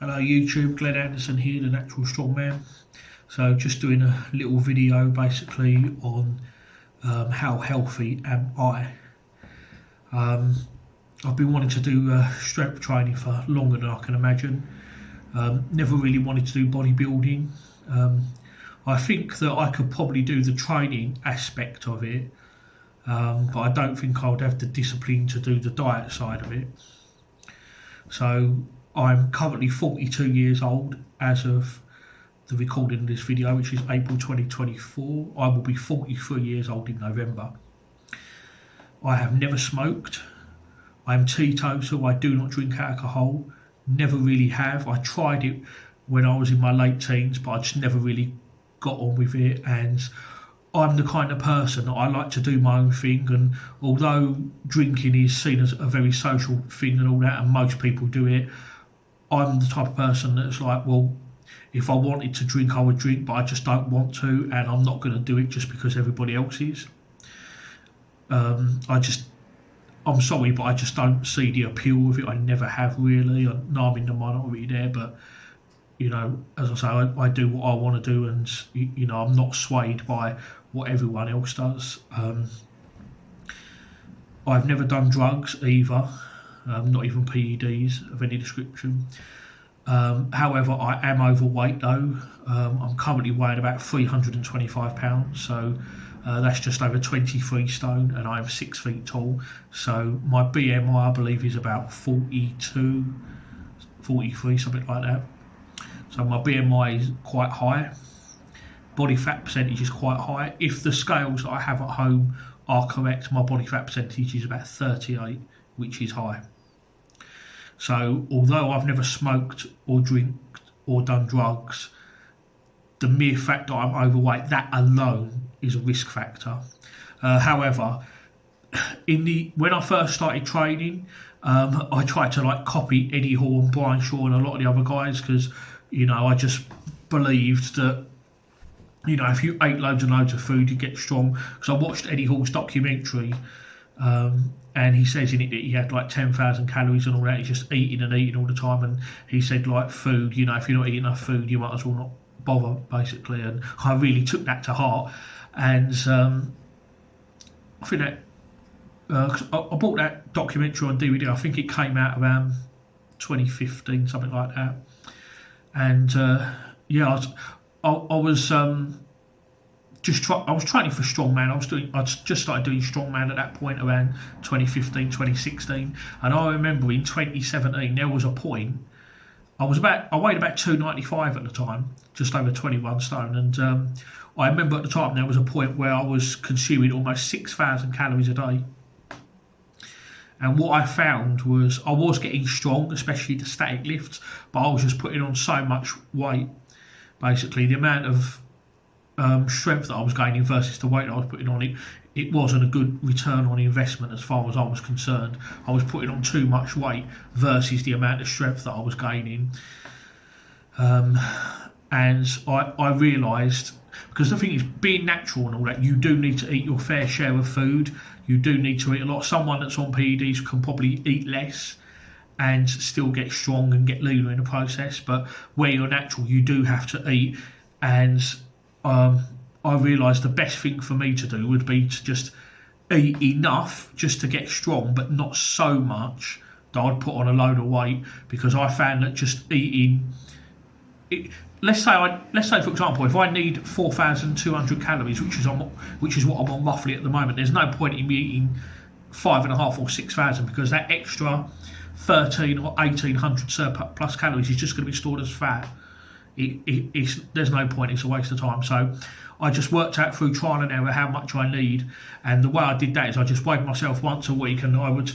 Hello YouTube, Glenn Anderson here, the Natural Strongman. So just doing a little video basically on how healthy am I. I've been wanting to do strength training for longer than I can imagine. Never really wanted to do bodybuilding. I think that I could probably do the training aspect of it, but I don't think I would have the discipline to do the diet side of it. So I'm currently 42 years old as of the recording of this video, which is April 2024. I will be 43 years old in November. I have never smoked. I am teetotal. I do not drink alcohol. Never really have. I tried it when I was in my late teens, but I just never really got on with it. And I'm the kind of person that I like to do my own thing, and although drinking is seen as a very social thing and all that, and most people do it, I'm the type of person that's like, well, if I wanted to drink, I would drink, but I just don't want to, and I'm not going to do it just because everybody else is. I'm sorry, but I just don't see the appeal of it. I never have really. I know I'm in the minority there, but you know, as I say, I do what I want to do, and you know, I'm not swayed by what everyone else does. I've never done drugs either, not even PEDs of any description. However, I am overweight though. I'm currently weighing about 325 pounds, so that's just over 23 stone, and I'm 6 feet tall. So my BMI, I believe, is about 42, 43, something like that. So my BMI is quite high. Body fat percentage is quite high. If the scales that I have at home are correct, my body fat percentage is about 38, which is high. So although I've never smoked or drank or done drugs, the mere fact that I'm overweight, that alone is a risk factor. However, when I first started training, I tried to like copy Eddie Hall and Brian Shaw and a lot of the other guys, because you know, I just believed that, you know, if you ate loads and loads of food, you get strong. Because I watched Eddie Hall's documentary, and he says in it that he had like 10,000 calories and all that. He's just eating and eating all the time, and he said like food, you know, if you're not eating enough food, you might as well not bother, basically. And I really took that to heart, and I think that I bought that documentary on DVD. I think it came out around 2015, something like that. And yeah, I was I was training for strongman. I just started doing strongman at that point around 2015, 2016. And I remember in 2017 there was a point I weighed about 295 at the time, just over 21 stone. And I remember at the time there was a point where I was consuming almost 6,000 calories a day. And what I found was I was getting strong, especially the static lifts, but I was just putting on so much weight. Basically, the amount of strength that I was gaining versus the weight I was putting on, it wasn't a good return on investment as far as I was concerned. I was putting on too much weight versus the amount of strength that I was gaining. And I realised, because the thing is, being natural and all that, you do need to eat your fair share of food. You do need to eat a lot. Someone that's on PEDs can probably eat less and still get strong and get leaner in the process. But where you're natural, you do have to eat. And I realised the best thing for me to do would be to just eat enough just to get strong, but not so much that I'd put on a load of weight, because I found that just eating... Let's say, for example, if I need 4,200 calories, which is what I'm on roughly at the moment, there's no point in me eating 5,500 or 6,000, because that extra 1,300 or 1,800 surplus calories is just going to be stored as fat. There's no point. It's a waste of time. So I just worked out through trial and error how much I need, and the way I did that is I just weighed myself once a week, and I would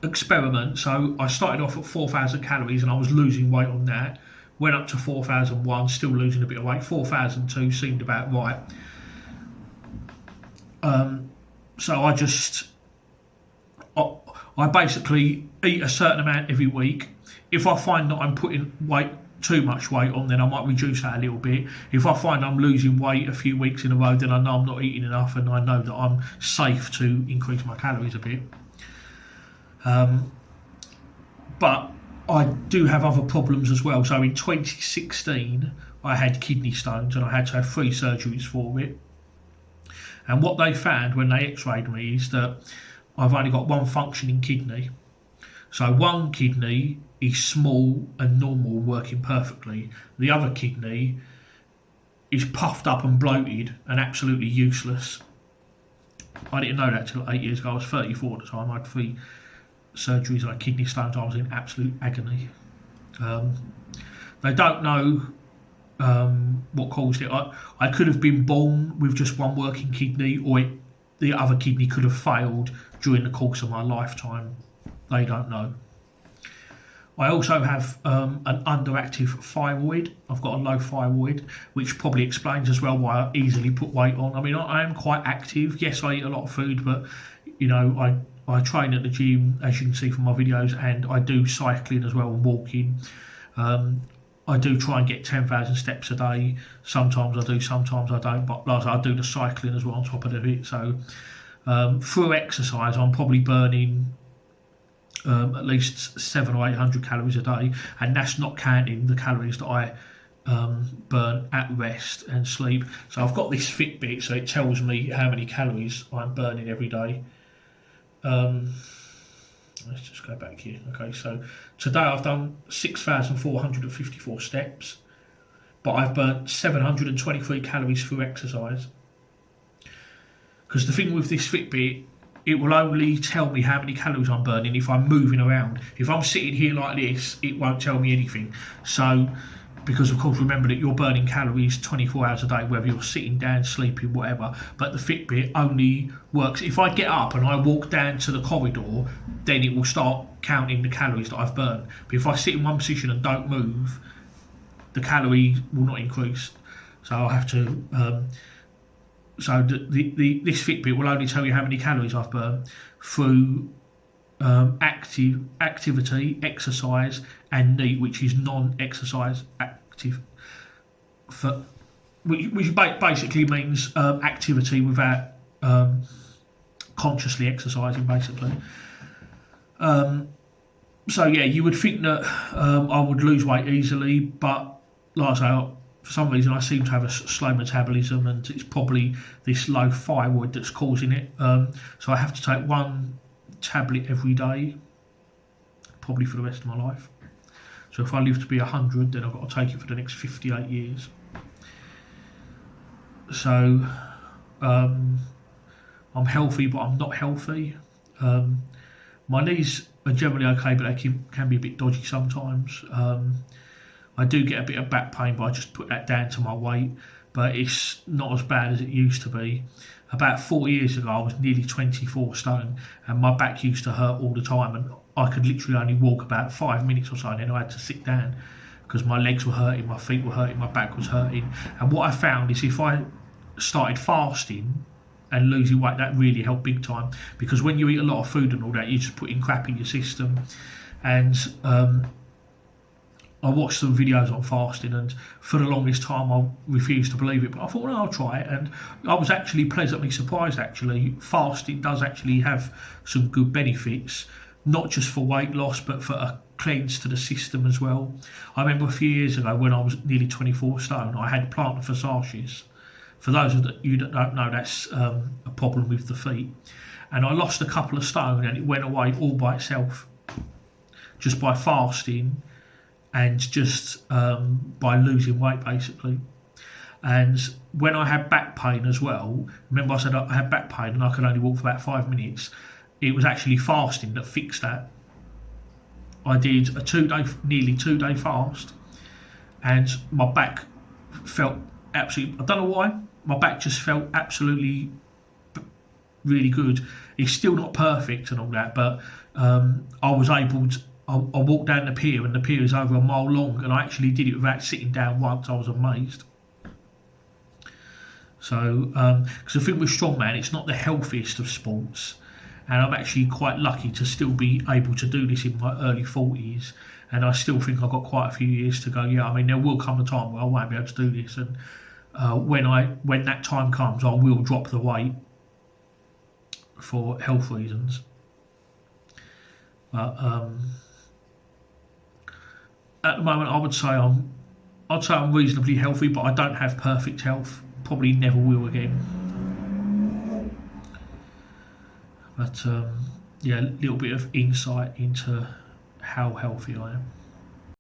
experiment. So I started off at 4,000 calories, and I was losing weight on that. Went up to 4,001, still losing a bit of weight. 4,002 seemed about right. So I basically eat a certain amount every week. If I find that I'm putting too much weight on, then I might reduce that a little bit. If I find I'm losing weight a few weeks in a row, then I know I'm not eating enough, and I know that I'm safe to increase my calories a bit. But I do have other problems as well. So in 2016, I had kidney stones and I had to have 3 surgeries for it. And what they found when they x-rayed me is that I've only got 1 functioning kidney. So 1 kidney is small and normal, working perfectly. The other kidney is puffed up and bloated and absolutely useless. I didn't know that till 8 years ago. I was 34 at the time. I had 3 surgeries, like kidney stones. I was in absolute agony. They don't know what caused it. I could have been born with just 1 working kidney, or the other kidney could have failed during the course of my lifetime. They don't know. I also have an underactive thyroid. I've got a low thyroid, which probably explains as well why I easily put weight on. I mean, I am quite active. Yes, I eat a lot of food, but you know, I train at the gym, as you can see from my videos, and I do cycling as well and walking. I do try and get 10,000 steps a day. Sometimes I do, sometimes I don't. But like I do the cycling as well on top of it. So through exercise, I'm probably burning at least 700 or 800 calories a day, and that's not counting the calories that I burn at rest and sleep. So I've got this Fitbit, so it tells me how many calories I'm burning every day. Let's just go back here. Okay, so today I've done 6,454 steps, but I've burnt 723 calories through exercise. Because the thing with this Fitbit, it will only tell me how many calories I'm burning if I'm moving around. If I'm sitting here like this, it won't tell me anything. So, because of course, remember that you're burning calories 24 hours a day, whether you're sitting down, sleeping, whatever. But the Fitbit only works if I get up and I walk down to the corridor, then it will start counting the calories that I've burned. But if I sit in one position and don't move, the calorie will not increase. So I'll have to. So this Fitbit will only tell you how many calories I've burned through activity, exercise, and NEAT, which is non-exercise active, which basically means activity without consciously exercising, basically. So yeah, you would think that I would lose weight easily, but like I say, for some reason I seem to have a slow metabolism, and it's probably this low thyroid that's causing it. So I have to take 1 tablet every day, probably for the rest of my life. So if I live to be 100, then I've got to take it for the next 58 years. So I'm healthy, but I'm not healthy. My knees are generally okay, but they can be a bit dodgy sometimes. I do get a bit of back pain, but I just put that down to my weight. But it's not as bad as it used to be. About 4 years ago, I was nearly 24 stone, and my back used to hurt all the time, and I could literally only walk about 5 minutes or so, and then I had to sit down because my legs were hurting, my feet were hurting, my back was hurting. And what I found is if I started fasting and losing weight, that really helped big time, because when you eat a lot of food and all that, you're just putting crap in your system. And I watched some videos on fasting, and for the longest time I refused to believe it, but I thought, well, I'll try it, and I was actually pleasantly surprised. Actually, fasting does actually have some good benefits, not just for weight loss, but for a cleanse to the system as well. I remember a few years ago when I was nearly 24 stone, I had plantar fasciitis. For those of you that don't know, that's a problem with the feet, and I lost a couple of stone, and it went away all by itself, just by fasting and just by losing weight, basically. And when I had back pain as well, remember I said I had back pain and I could only walk for about 5 minutes, it was actually fasting that fixed that. I did a nearly 2 day fast, and my back felt absolutely, I don't know why, my back just felt absolutely really good. It's still not perfect and all that, but I was able to, I walked down the pier, and the pier is over a mile long, and I actually did it without sitting down once. I was amazed. So, because the thing with strongman, it's not the healthiest of sports, and I'm actually quite lucky to still be able to do this in my early 40s, and I still think I've got quite a few years to go. Yeah, I mean, there will come a time where I won't be able to do this, and when that time comes, I will drop the weight for health reasons. But at the moment, I'd say I'm reasonably healthy, but I don't have perfect health. Probably never will again. But yeah, a little bit of insight into how healthy I am.